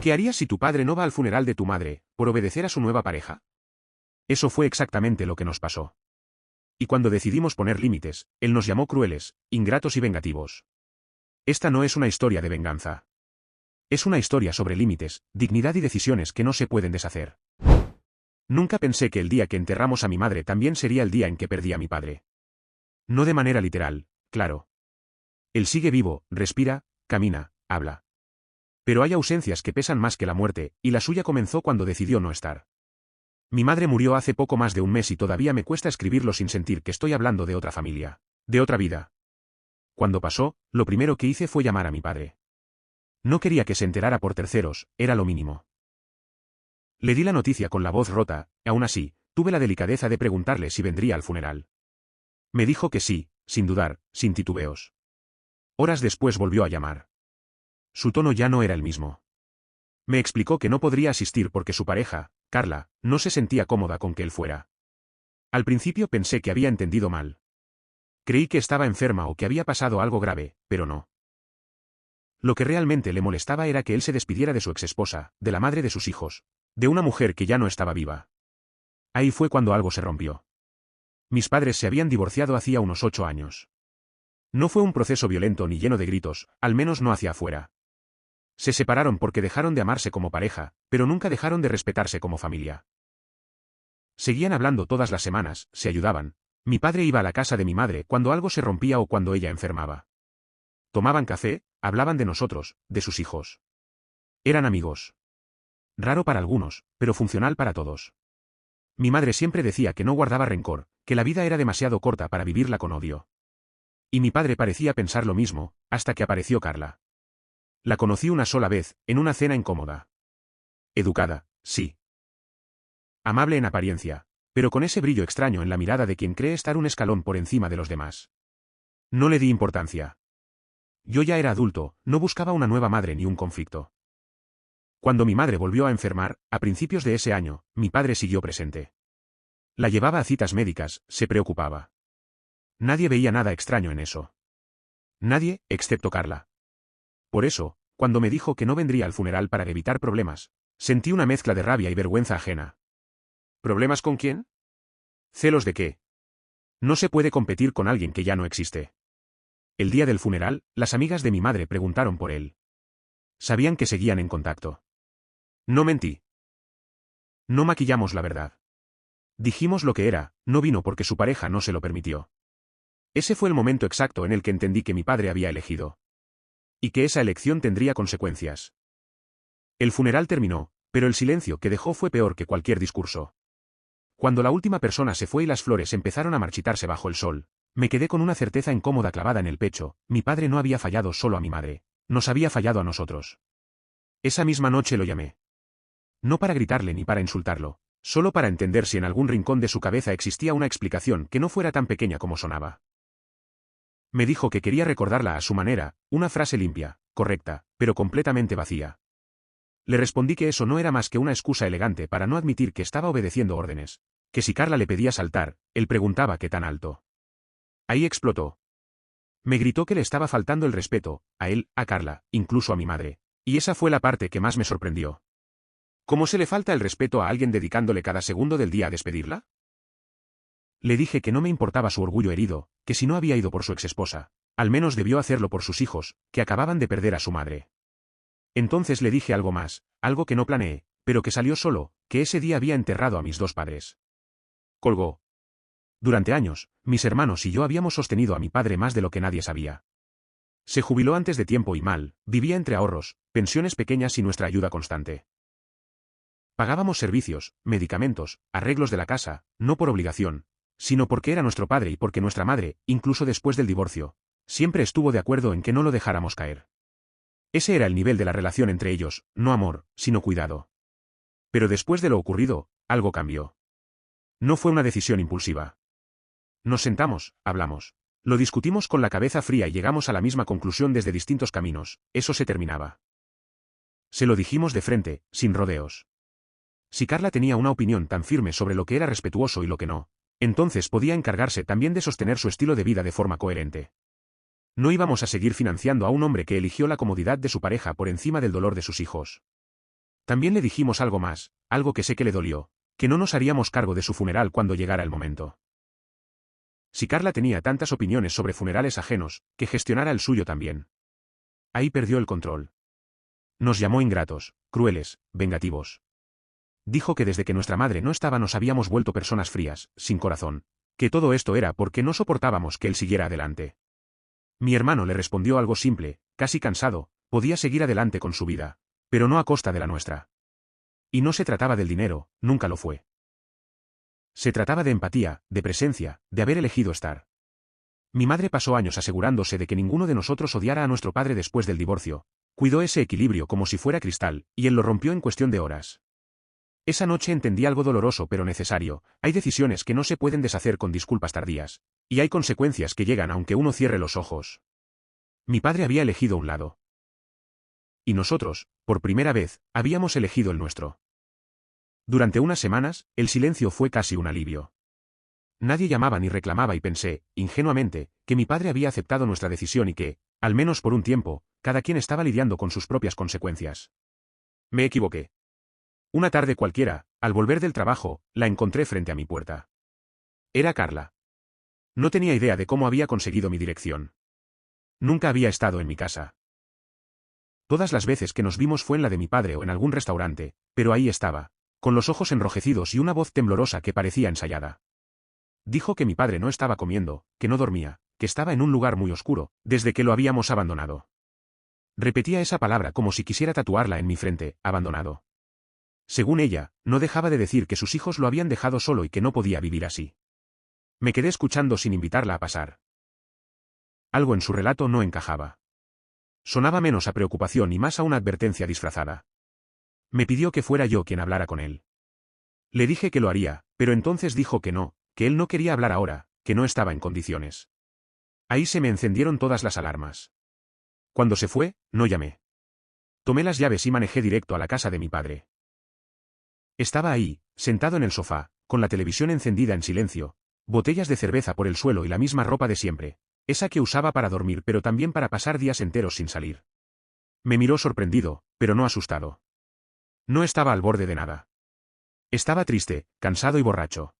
¿Qué harías si tu padre no va al funeral de tu madre, por obedecer a su nueva pareja? Eso fue exactamente lo que nos pasó. Y cuando decidimos poner límites, él nos llamó crueles, ingratos y vengativos. Esta no es una historia de venganza. Es una historia sobre límites, dignidad y decisiones que no se pueden deshacer. Nunca pensé que el día que enterramos a mi madre también sería el día en que perdí a mi padre. No de manera literal, claro. Él sigue vivo, respira, camina, habla. Pero hay ausencias que pesan más que la muerte, y la suya comenzó cuando decidió no estar. Mi madre murió hace poco más de un mes y todavía me cuesta escribirlo sin sentir que estoy hablando de otra familia, de otra vida. Cuando pasó, lo primero que hice fue llamar a mi padre. No quería que se enterara por terceros, era lo mínimo. Le di la noticia con la voz rota, y aún así, tuve la delicadeza de preguntarle si vendría al funeral. Me dijo que sí, sin dudar, sin titubeos. Horas después volvió a llamar. Su tono ya no era el mismo. Me explicó que no podría asistir porque su pareja, Carla, no se sentía cómoda con que él fuera. Al principio pensé que había entendido mal. Creí que estaba enferma o que había pasado algo grave, pero no. Lo que realmente le molestaba era que él se despidiera de su exesposa, de la madre de sus hijos, de una mujer que ya no estaba viva. Ahí fue cuando algo se rompió. Mis padres se habían divorciado hacía unos 8 años. No fue un proceso violento ni lleno de gritos, al menos no hacia afuera. Se separaron porque dejaron de amarse como pareja, pero nunca dejaron de respetarse como familia. Seguían hablando todas las semanas, se ayudaban. Mi padre iba a la casa de mi madre cuando algo se rompía o cuando ella enfermaba. Tomaban café, hablaban de nosotros, de sus hijos. Eran amigos. Raro para algunos, pero funcional para todos. Mi madre siempre decía que no guardaba rencor, que la vida era demasiado corta para vivirla con odio. Y mi padre parecía pensar lo mismo, hasta que apareció Carla. La conocí una sola vez, en una cena incómoda. Educada, sí. Amable en apariencia, pero con ese brillo extraño en la mirada de quien cree estar un escalón por encima de los demás. No le di importancia. Yo ya era adulto, no buscaba una nueva madre ni un conflicto. Cuando mi madre volvió a enfermar, a principios de ese año, mi padre siguió presente. La llevaba a citas médicas, se preocupaba. Nadie veía nada extraño en eso. Nadie, excepto Carla. Por eso, cuando me dijo que no vendría al funeral para evitar problemas, sentí una mezcla de rabia y vergüenza ajena. ¿Problemas con quién? ¿Celos de qué? No se puede competir con alguien que ya no existe. El día del funeral, las amigas de mi madre preguntaron por él. Sabían que seguían en contacto. No mentí. No maquillamos la verdad. Dijimos lo que era, no vino porque su pareja no se lo permitió. Ese fue el momento exacto en el que entendí que mi padre había elegido. Y que esa elección tendría consecuencias. El funeral terminó, pero el silencio que dejó fue peor que cualquier discurso. Cuando la última persona se fue y las flores empezaron a marchitarse bajo el sol, me quedé con una certeza incómoda clavada en el pecho: mi padre no había fallado solo a mi madre, nos había fallado a nosotros. Esa misma noche lo llamé. No para gritarle ni para insultarlo, solo para entender si en algún rincón de su cabeza existía una explicación que no fuera tan pequeña como sonaba. Me dijo que quería recordarla a su manera, una frase limpia, correcta, pero completamente vacía. Le respondí que eso no era más que una excusa elegante para no admitir que estaba obedeciendo órdenes, que si Carla le pedía saltar, él preguntaba qué tan alto. Ahí explotó. Me gritó que le estaba faltando el respeto, a él, a Carla, incluso a mi madre, y esa fue la parte que más me sorprendió. ¿Cómo se le falta el respeto a alguien dedicándole cada segundo del día a despedirla? Le dije que no me importaba su orgullo herido, que si no había ido por su exesposa, al menos debió hacerlo por sus hijos, que acababan de perder a su madre. Entonces le dije algo más, algo que no planeé, pero que salió solo, que ese día había enterrado a mis 2 padres. Colgó. Durante años, mis hermanos y yo habíamos sostenido a mi padre más de lo que nadie sabía. Se jubiló antes de tiempo y mal, vivía entre ahorros, pensiones pequeñas y nuestra ayuda constante. Pagábamos servicios, medicamentos, arreglos de la casa, no por obligación, sino porque era nuestro padre y porque nuestra madre, incluso después del divorcio, siempre estuvo de acuerdo en que no lo dejáramos caer. Ese era el nivel de la relación entre ellos, no amor, sino cuidado. Pero después de lo ocurrido, algo cambió. No fue una decisión impulsiva. Nos sentamos, hablamos. Lo discutimos con la cabeza fría y llegamos a la misma conclusión desde distintos caminos: eso se terminaba. Se lo dijimos de frente, sin rodeos. Si Carla tenía una opinión tan firme sobre lo que era respetuoso y lo que no, entonces podía encargarse también de sostener su estilo de vida de forma coherente. No íbamos a seguir financiando a un hombre que eligió la comodidad de su pareja por encima del dolor de sus hijos. También le dijimos algo más, algo que sé que le dolió, que no nos haríamos cargo de su funeral cuando llegara el momento. Si Carla tenía tantas opiniones sobre funerales ajenos, que gestionara el suyo también. Ahí perdió el control. Nos llamó ingratos, crueles, vengativos. Dijo que desde que nuestra madre no estaba nos habíamos vuelto personas frías, sin corazón, que todo esto era porque no soportábamos que él siguiera adelante. Mi hermano le respondió algo simple, casi cansado, podía seguir adelante con su vida, pero no a costa de la nuestra. Y no se trataba del dinero, nunca lo fue. Se trataba de empatía, de presencia, de haber elegido estar. Mi madre pasó años asegurándose de que ninguno de nosotros odiara a nuestro padre después del divorcio. Cuidó ese equilibrio como si fuera cristal, y él lo rompió en cuestión de horas. Esa noche entendí algo doloroso pero necesario: hay decisiones que no se pueden deshacer con disculpas tardías, y hay consecuencias que llegan aunque uno cierre los ojos. Mi padre había elegido un lado. Y nosotros, por primera vez, habíamos elegido el nuestro. Durante unas semanas, el silencio fue casi un alivio. Nadie llamaba ni reclamaba y pensé, ingenuamente, que mi padre había aceptado nuestra decisión y que, al menos por un tiempo, cada quien estaba lidiando con sus propias consecuencias. Me equivoqué. Una tarde cualquiera, al volver del trabajo, la encontré frente a mi puerta. Era Carla. No tenía idea de cómo había conseguido mi dirección. Nunca había estado en mi casa. Todas las veces que nos vimos fue en la de mi padre o en algún restaurante, pero ahí estaba, con los ojos enrojecidos y una voz temblorosa que parecía ensayada. Dijo que mi padre no estaba comiendo, que no dormía, que estaba en un lugar muy oscuro, desde que lo habíamos abandonado. Repetía esa palabra como si quisiera tatuarla en mi frente: abandonado. Según ella, no dejaba de decir que sus hijos lo habían dejado solo y que no podía vivir así. Me quedé escuchando sin invitarla a pasar. Algo en su relato no encajaba. Sonaba menos a preocupación y más a una advertencia disfrazada. Me pidió que fuera yo quien hablara con él. Le dije que lo haría, pero entonces dijo que no, que él no quería hablar ahora, que no estaba en condiciones. Ahí se me encendieron todas las alarmas. Cuando se fue, no llamé. Tomé las llaves y manejé directo a la casa de mi padre. Estaba ahí, sentado en el sofá, con la televisión encendida en silencio, botellas de cerveza por el suelo y la misma ropa de siempre, esa que usaba para dormir pero también para pasar días enteros sin salir. Me miró sorprendido, pero no asustado. No estaba al borde de nada. Estaba triste, cansado y borracho.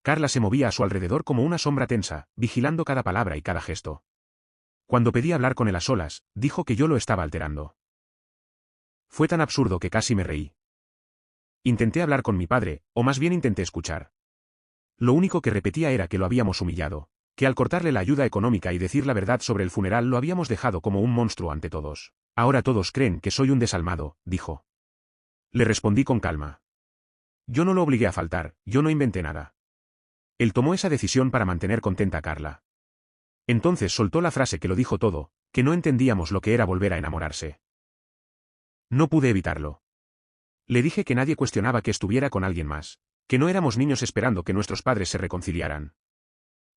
Carla se movía a su alrededor como una sombra tensa, vigilando cada palabra y cada gesto. Cuando pedí hablar con él a solas, dijo que yo lo estaba alterando. Fue tan absurdo que casi me reí. Intenté hablar con mi padre, o más bien intenté escuchar. Lo único que repetía era que lo habíamos humillado, que al cortarle la ayuda económica y decir la verdad sobre el funeral lo habíamos dejado como un monstruo ante todos. Ahora todos creen que soy un desalmado, dijo. Le respondí con calma. Yo no lo obligué a faltar, yo no inventé nada. Él tomó esa decisión para mantener contenta a Carla. Entonces soltó la frase que lo dijo todo, que no entendíamos lo que era volver a enamorarse. No pude evitarlo. Le dije que nadie cuestionaba que estuviera con alguien más, que no éramos niños esperando que nuestros padres se reconciliaran.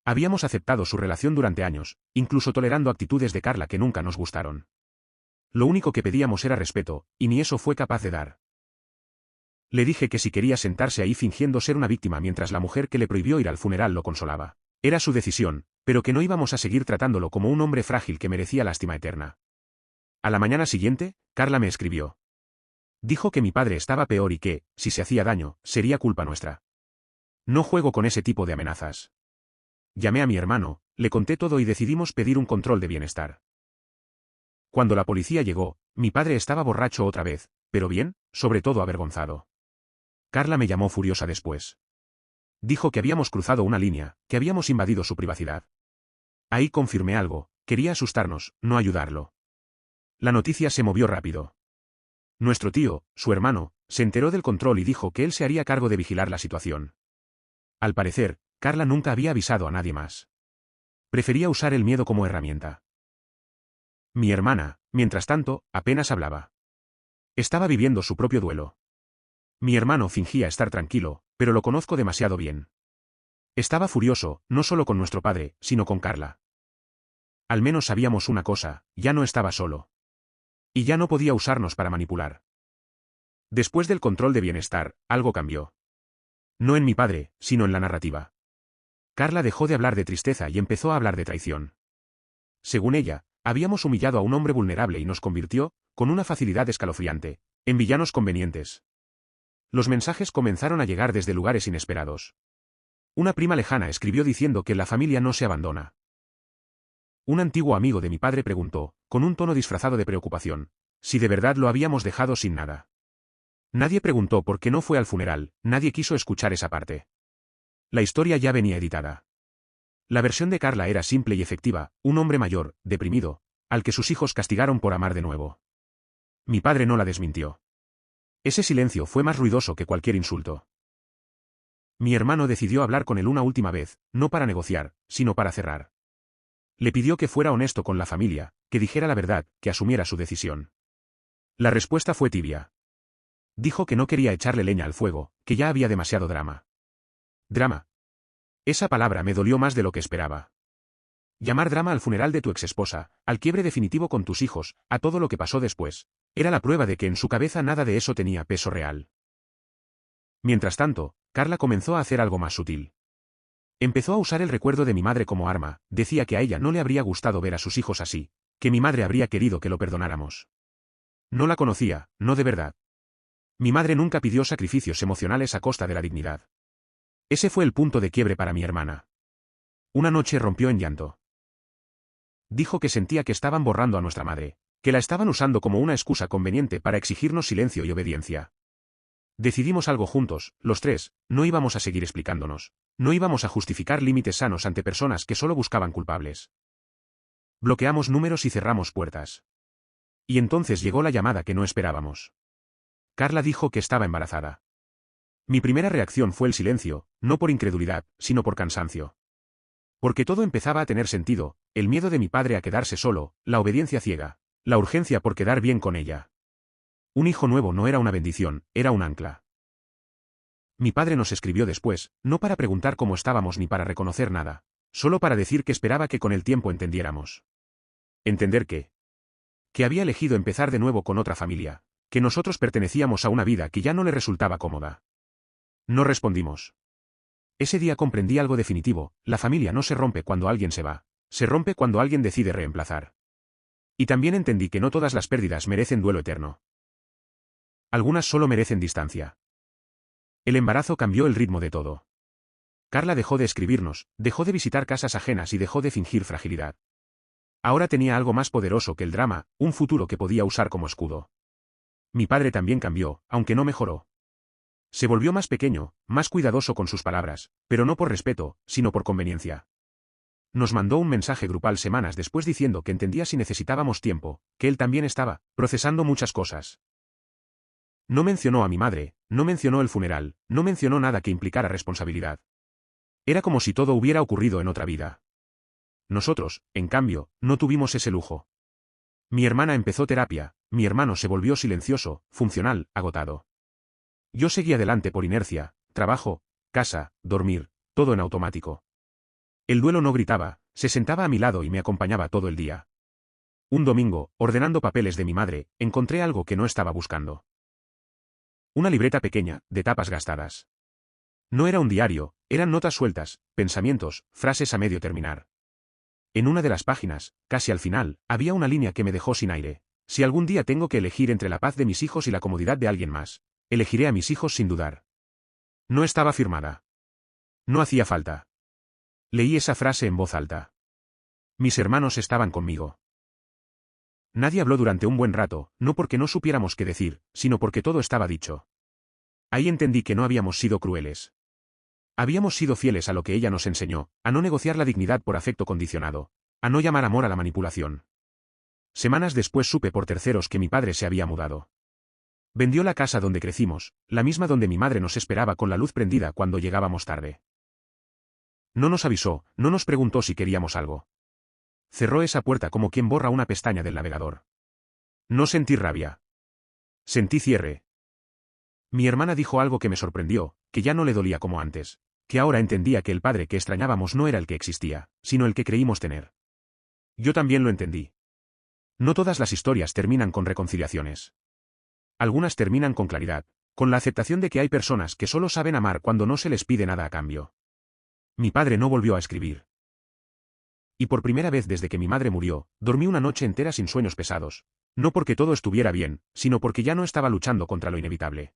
Habíamos aceptado su relación durante años, incluso tolerando actitudes de Carla que nunca nos gustaron. Lo único que pedíamos era respeto, y ni eso fue capaz de dar. Le dije que si quería sentarse ahí fingiendo ser una víctima mientras la mujer que le prohibió ir al funeral lo consolaba, era su decisión, pero que no íbamos a seguir tratándolo como un hombre frágil que merecía lástima eterna. A la mañana siguiente, Carla me escribió. Dijo que mi padre estaba peor y que, si se hacía daño, sería culpa nuestra. No juego con ese tipo de amenazas. Llamé a mi hermano, le conté todo y decidimos pedir un control de bienestar. Cuando la policía llegó, mi padre estaba borracho otra vez, pero bien, sobre todo avergonzado. Carla me llamó furiosa después. Dijo que habíamos cruzado una línea, que habíamos invadido su privacidad. Ahí confirmé algo: quería asustarnos, no ayudarlo. La noticia se movió rápido. Nuestro tío, su hermano, se enteró del control y dijo que él se haría cargo de vigilar la situación. Al parecer, Carla nunca había avisado a nadie más. Prefería usar el miedo como herramienta. Mi hermana, mientras tanto, apenas hablaba. Estaba viviendo su propio duelo. Mi hermano fingía estar tranquilo, pero lo conozco demasiado bien. Estaba furioso, no solo con nuestro padre, sino con Carla. Al menos sabíamos una cosa: ya no estaba solo. Y ya no podía usarnos para manipular. Después del control de bienestar, algo cambió. No en mi padre, sino en la narrativa. Carla dejó de hablar de tristeza y empezó a hablar de traición. Según ella, habíamos humillado a un hombre vulnerable y nos convirtió, con una facilidad escalofriante, En villanos convenientes. Los mensajes comenzaron a llegar desde lugares inesperados. Una prima lejana escribió diciendo que la familia no se abandona. Un antiguo amigo de mi padre preguntó, con un tono disfrazado de preocupación, si de verdad lo habíamos dejado sin nada. Nadie preguntó por qué no fue al funeral, nadie quiso escuchar esa parte. La historia ya venía editada. La versión de Carla era simple y efectiva, un hombre mayor, deprimido, al que sus hijos castigaron por amar de nuevo. Mi padre no la desmintió. Ese silencio fue más ruidoso que cualquier insulto. Mi hermano decidió hablar con él una última vez, no para negociar, sino para cerrar. Le pidió que fuera honesto con la familia, que dijera la verdad, que asumiera su decisión. La respuesta fue tibia. Dijo que no quería echarle leña al fuego, que ya había demasiado drama. Drama. Esa palabra me dolió más de lo que esperaba. Llamar drama al funeral de tu exesposa, al quiebre definitivo con tus hijos, a todo lo que pasó después, era la prueba de que en su cabeza nada de eso tenía peso real. Mientras tanto, Carla comenzó a hacer algo más sutil. Empezó a usar el recuerdo de mi madre como arma, decía que a ella no le habría gustado ver a sus hijos así, que mi madre habría querido que lo perdonáramos. No la conocía, no de verdad. Mi madre nunca pidió sacrificios emocionales a costa de la dignidad. Ese fue el punto de quiebre para mi hermana. Una noche rompió en llanto. Dijo que sentía que estaban borrando a nuestra madre, que la estaban usando como una excusa conveniente para exigirnos silencio y obediencia. Decidimos algo juntos, los tres, no íbamos a seguir explicándonos, no íbamos a justificar límites sanos ante personas que solo buscaban culpables. Bloqueamos números y cerramos puertas. Y entonces llegó la llamada que no esperábamos. Carla dijo que estaba embarazada. Mi primera reacción fue el silencio, no por incredulidad, sino por cansancio. Porque todo empezaba a tener sentido, el miedo de mi padre a quedarse solo, la obediencia ciega, la urgencia por quedar bien con ella. Un hijo nuevo no era una bendición, era un ancla. Mi padre nos escribió después, no para preguntar cómo estábamos ni para reconocer nada, solo para decir que esperaba que con el tiempo entendiéramos. Entender que había elegido empezar de nuevo con otra familia, que nosotros pertenecíamos a una vida que ya no le resultaba cómoda. No respondimos. Ese día comprendí algo definitivo, la familia no se rompe cuando alguien se va, se rompe cuando alguien decide reemplazar. Y también entendí que no todas las pérdidas merecen duelo eterno. Algunas solo merecen distancia. El embarazo cambió el ritmo de todo. Carla dejó de escribirnos, dejó de visitar casas ajenas y dejó de fingir fragilidad. Ahora tenía algo más poderoso que el drama, un futuro que podía usar como escudo. Mi padre también cambió, aunque no mejoró. Se volvió más pequeño, más cuidadoso con sus palabras, pero no por respeto, sino por conveniencia. Nos mandó un mensaje grupal semanas después diciendo que entendía si necesitábamos tiempo, que él también estaba procesando muchas cosas. No mencionó a mi madre, no mencionó el funeral, no mencionó nada que implicara responsabilidad. Era como si todo hubiera ocurrido en otra vida. Nosotros, en cambio, no tuvimos ese lujo. Mi hermana empezó terapia, mi hermano se volvió silencioso, funcional, agotado. Yo seguí adelante por inercia, trabajo, casa, dormir, todo en automático. El duelo no gritaba, se sentaba a mi lado y me acompañaba todo el día. Un domingo, ordenando papeles de mi madre, encontré algo que no estaba buscando. Una libreta pequeña, de tapas gastadas. No era un diario, eran notas sueltas, pensamientos, frases a medio terminar. En una de las páginas, casi al final, había una línea que me dejó sin aire. Si algún día tengo que elegir entre la paz de mis hijos y la comodidad de alguien más, elegiré a mis hijos sin dudar. No estaba firmada. No hacía falta. Leí esa frase en voz alta. Mis hermanos estaban conmigo. Nadie habló durante un buen rato, no porque no supiéramos qué decir, sino porque todo estaba dicho. Ahí entendí que no habíamos sido crueles. Habíamos sido fieles a lo que ella nos enseñó, a no negociar la dignidad por afecto condicionado, a no llamar amor a la manipulación. Semanas después supe por terceros que mi padre se había mudado. Vendió la casa donde crecimos, la misma donde mi madre nos esperaba con la luz prendida cuando llegábamos tarde. No nos avisó, no nos preguntó si queríamos algo. Cerró esa puerta como quien borra una pestaña del navegador. No sentí rabia. Sentí cierre. Mi hermana dijo algo que me sorprendió, que ya no le dolía como antes, que ahora entendía que el padre que extrañábamos no era el que existía, sino el que creímos tener. Yo también lo entendí. No todas las historias terminan con reconciliaciones. Algunas terminan con claridad, con la aceptación de que hay personas que solo saben amar cuando no se les pide nada a cambio. Mi padre no volvió a escribir. Y por primera vez desde que mi madre murió, dormí una noche entera sin sueños pesados, No porque todo estuviera bien, sino porque ya no estaba luchando contra lo inevitable.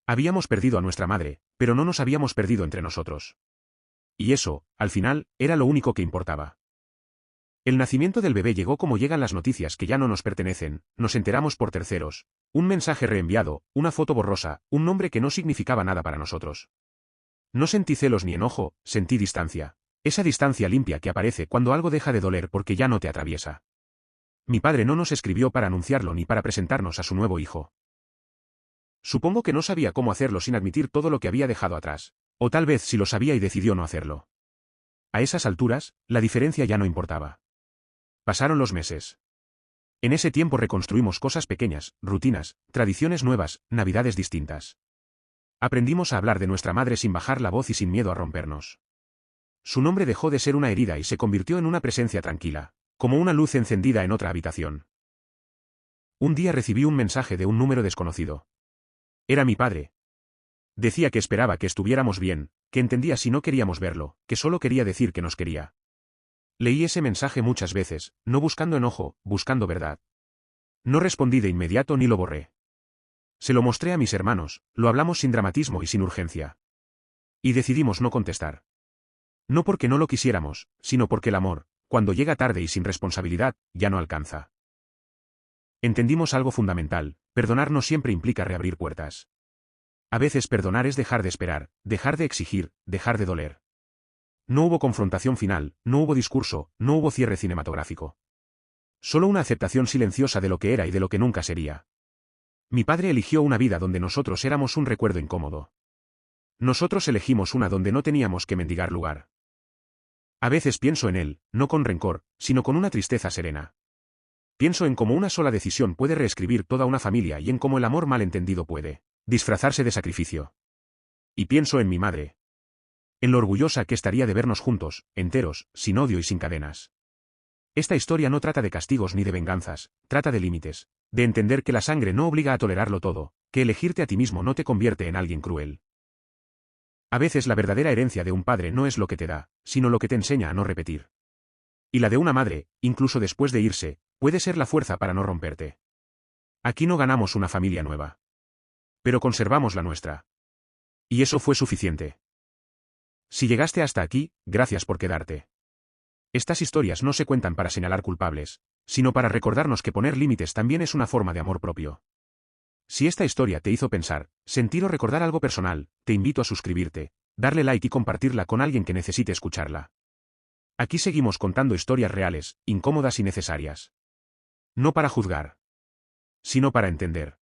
Habíamos perdido a nuestra madre, pero no nos habíamos perdido entre nosotros. Y eso, al final, era lo único que importaba. El nacimiento del bebé llegó como llegan las noticias que ya no nos pertenecen, nos enteramos por terceros. Un mensaje reenviado, una foto borrosa, un nombre que no significaba nada para nosotros. No sentí celos ni enojo, sentí distancia. Esa distancia limpia que aparece cuando algo deja de doler porque ya no te atraviesa. Mi padre no nos escribió para anunciarlo ni para presentarnos a su nuevo hijo. Supongo que no sabía cómo hacerlo sin admitir todo lo que había dejado atrás. O tal vez sí lo sabía y decidió no hacerlo. A esas alturas, la diferencia ya no importaba. Pasaron los meses. En ese tiempo reconstruimos cosas pequeñas, rutinas, tradiciones nuevas, navidades distintas. Aprendimos a hablar de nuestra madre sin bajar la voz y sin miedo a rompernos. Su nombre dejó de ser una herida y se convirtió en una presencia tranquila, como una luz encendida en otra habitación. Un día recibí un mensaje de un número desconocido. Era mi padre. Decía que esperaba que estuviéramos bien, que entendía si no queríamos verlo, que solo quería decir que nos quería. Leí ese mensaje muchas veces, no buscando enojo, buscando verdad. No respondí de inmediato ni lo borré. Se lo mostré a mis hermanos, lo hablamos sin dramatismo y sin urgencia. Y decidimos no contestar. No porque no lo quisiéramos, sino porque el amor, cuando llega tarde y sin responsabilidad, ya no alcanza. Entendimos algo fundamental: perdonar no siempre implica reabrir puertas. A veces perdonar es dejar de esperar, dejar de exigir, dejar de doler. No hubo confrontación final, no hubo discurso, no hubo cierre cinematográfico. Solo una aceptación silenciosa de lo que era y de lo que nunca sería. Mi padre eligió una vida donde nosotros éramos un recuerdo incómodo. Nosotros elegimos una donde no teníamos que mendigar lugar. A veces pienso en él, no con rencor, sino con una tristeza serena. Pienso en cómo una sola decisión puede reescribir toda una familia y en cómo el amor malentendido puede disfrazarse de sacrificio. Y pienso en mi madre. En lo orgullosa que estaría de vernos juntos, enteros, sin odio y sin cadenas. Esta historia no trata de castigos ni de venganzas, trata de límites, de entender que la sangre no obliga a tolerarlo todo, que elegirte a ti mismo no te convierte en alguien cruel. A veces la verdadera herencia de un padre no es lo que te da, sino lo que te enseña a no repetir. Y la de una madre, incluso después de irse, puede ser la fuerza para no romperte. Aquí no ganamos una familia nueva. Pero conservamos la nuestra. Y eso fue suficiente. Si llegaste hasta aquí, gracias por quedarte. Estas historias no se cuentan para señalar culpables, sino para recordarnos que poner límites también es una forma de amor propio. Si esta historia te hizo pensar, sentir o recordar algo personal, te invito a suscribirte, darle like y compartirla con alguien que necesite escucharla. Aquí seguimos contando historias reales, incómodas y necesarias. No para juzgar, sino para entender.